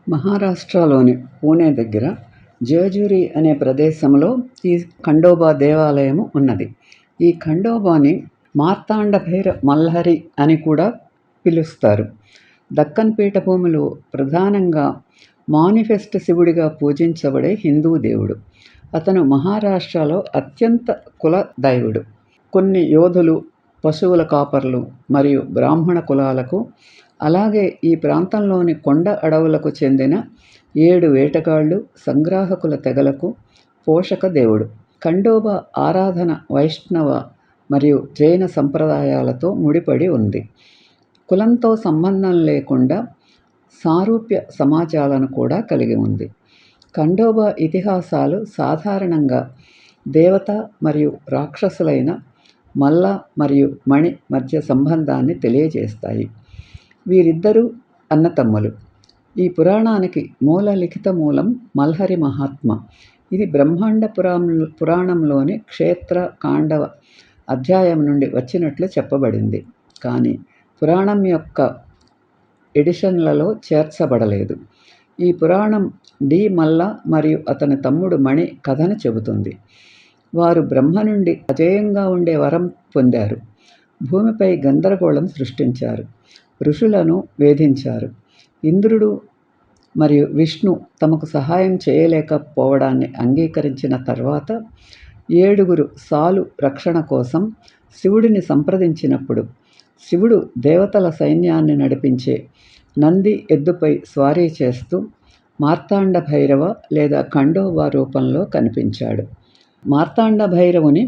మహారాష్ట్రలోని పూణే దగ్గర జేజూరి అనే ప్రదేశంలో ఈ ఖండోబా దేవాలయం ఉన్నది. ఈ ఖండోబాని మార్తాండ భైర మల్హరి అని కూడా పిలుస్తారు. దక్కన్ పీఠభూమిలో ప్రధానంగా మానిఫెస్ట్ శివుడిగా పూజించబడే హిందూ దేవుడు. అతను మహారాష్ట్రలో అత్యంత కుల దైవుడు. కొన్ని యోధులు, పశువుల కాపర్లు మరియు బ్రాహ్మణ కులాలకు, అలాగే ఈ ప్రాంతంలోని కొండ అడవులకు చెందిన 7 వేటగాళ్ళు, సంగ్రాహకుల తెగలకు పోషక దేవుడు. ఖండోబా ఆరాధన వైష్ణవ మరియు జైన సంప్రదాయాలతో ముడిపడి ఉంది. కులంతో సంబంధం లేకుండా సారూప్య సమాజాలను కూడా కలిగి ఉంది. ఖండోబా ఇతిహాసాలు సాధారణంగా దేవత మరియు రాక్షసులైన మల్ల మరియు మణి మధ్య సంబంధాన్ని తెలియజేస్తాయి. వీరిద్దరూ అన్నతమ్ములు. ఈ పురాణానికి మూల లిఖిత మూలం మల్హరి మహాత్మ. ఇది బ్రహ్మాండ పురాణంలోని క్షేత్ర కాండవ అధ్యాయం నుండి వచ్చినట్లు చెప్పబడింది, కానీ పురాణం యొక్క ఎడిషన్లలో చేర్చబడలేదు. ఈ పురాణం డి మల్ల మరియు అతని తమ్ముడు మణి కథను చెబుతుంది. వారు బ్రహ్మ నుండి అజేయంగా ఉండే వరం పొందారు. భూమిపై గందరగోళం సృష్టించారు. ఋషులను వేధించారు. ఇంద్రుడు మరియు విష్ణు తమకు సహాయం చేయలేకపోవడాన్ని అంగీకరించిన తర్వాత 7 సాలు రక్షణ కోసం శివుడిని సంప్రదించినప్పుడు, శివుడు దేవతల సైన్యాన్ని నడిపించే నంది ఎద్దుపై స్వారీ చేస్తూ మార్తాండ భైరవ లేదా ఖండోబా రూపంలో కనిపించాడు. మార్తాండ భైరవుని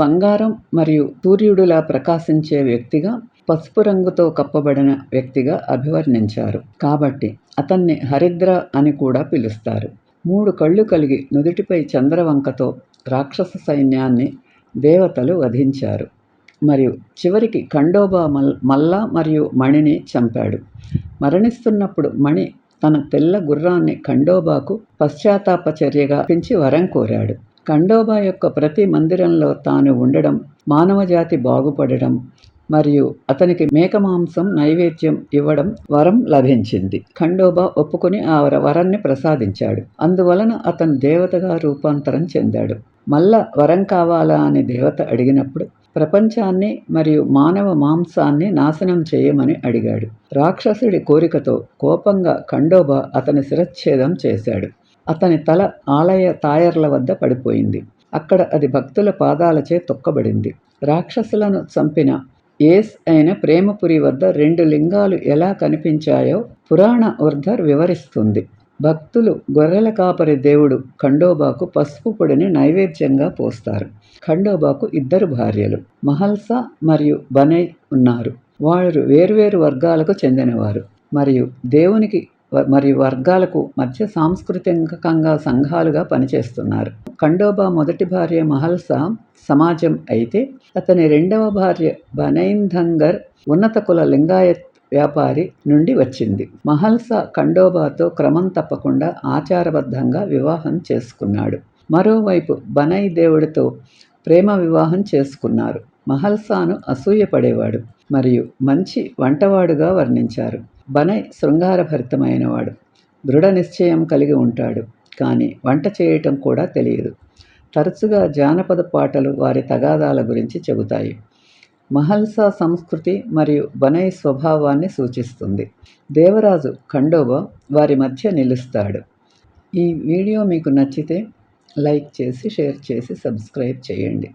బంగారం మరియు సూర్యుడిలా ప్రకాశించే వ్యక్తిగా, పసుపు రంగుతో కప్పబడిన వ్యక్తిగా అభివర్ణించారు. కాబట్టి అతన్ని హరిద్ర అని కూడా పిలుస్తారు. 3 కళ్ళు కలిగి నుదుటిపై చంద్రవంకతో రాక్షస సైన్యాన్ని దేవతలు వధించారు. మరియు చివరికి ఖండోబా మల్ల మరియు మణిని చంపాడు. మరణిస్తున్నప్పుడు మణి తన తెల్ల గుర్రాన్ని ఖండోబాకు పశ్చాత్తాప చర్యగా పెంచి వరం కోరాడు. ఖండోబా యొక్క ప్రతి మందిరంలో తాను ఉండడం, మానవజాతి బాగుపడడం మరియు అతనికి మేక మాంసం నైవేద్యం ఇవ్వడం వరం లభించింది. ఖండోబా ఒప్పుకొని ఆ వరాన్ని ప్రసాదించాడు. అందువలన అతను దేవతగా రూపాంతరం చెందాడు. మల్ల వరం కావాలా అని దేవత అడిగినప్పుడు ప్రపంచాన్ని మరియు మానవ మాంసాన్ని నాశనం చేయమని అడిగాడు. రాక్షసుడి కోరికతో కోపంగా ఖండోబా అతని శిరచ్ఛేదం చేశాడు. అతని తల ఆలయ తాయర్ల వద్ద పడిపోయింది. అక్కడ అది భక్తుల పాదాలచే తొక్కబడింది. రాక్షసులను చంపిన ఏస్ అయిన ప్రేమపురి వద్ద 2 లింగాలు ఎలా కనిపించాయో పురాణ ఉర్ధర్ వివరిస్తుంది. భక్తులు గొర్రెల కాపరి దేవుడు ఖండోబాకు పసుపు పొడిని నైవేద్యంగా పోస్తారు. ఖండోబాకు 2 భార్యలు, మహల్సా మరియు బనై ఉన్నారు. వారు వేర్వేరు వర్గాలకు చెందినవారు మరియు దేవునికి మరియు వర్గాలకు మధ్య సాంస్కృతికంగా సంఘాలుగా పనిచేస్తున్నారు. ఖండోబా మొదటి భార్య మహల్సా సమాజం అయితే, అతని 2వ భార్య బనైంధంగర్ ఉన్నత కుల లింగాయత్ వ్యాపారి నుండి వచ్చింది. మహల్సా ఖండోబాతో క్రమం తప్పకుండా ఆచారబద్ధంగా వివాహం చేసుకున్నాడు. మరోవైపు బనై దేవుడితో ప్రేమ వివాహం చేసుకున్నారు. మహల్సాను అసూయపడేవాడు మరియు మంచి వంటవాడుగా వర్ణించారు. బనై శృంగారభరితమైనవాడు, దృఢ నిశ్చయం కలిగి ఉంటాడు, కానీ వంట చేయటం కూడా తెలియదు. తరచుగా జానపద పాటలు వారి తగాదాల గురించి చెబుతాయి. మహల్సా సంస్కృతి మరియు బనై స్వభావాన్ని సూచిస్తుంది. దేవరాజు ఖండోబా వారి మధ్య నిలుస్తాడు. ఈ వీడియో మీకు నచ్చితే లైక్ చేసి, షేర్ చేసి, సబ్స్క్రైబ్ చేయండి.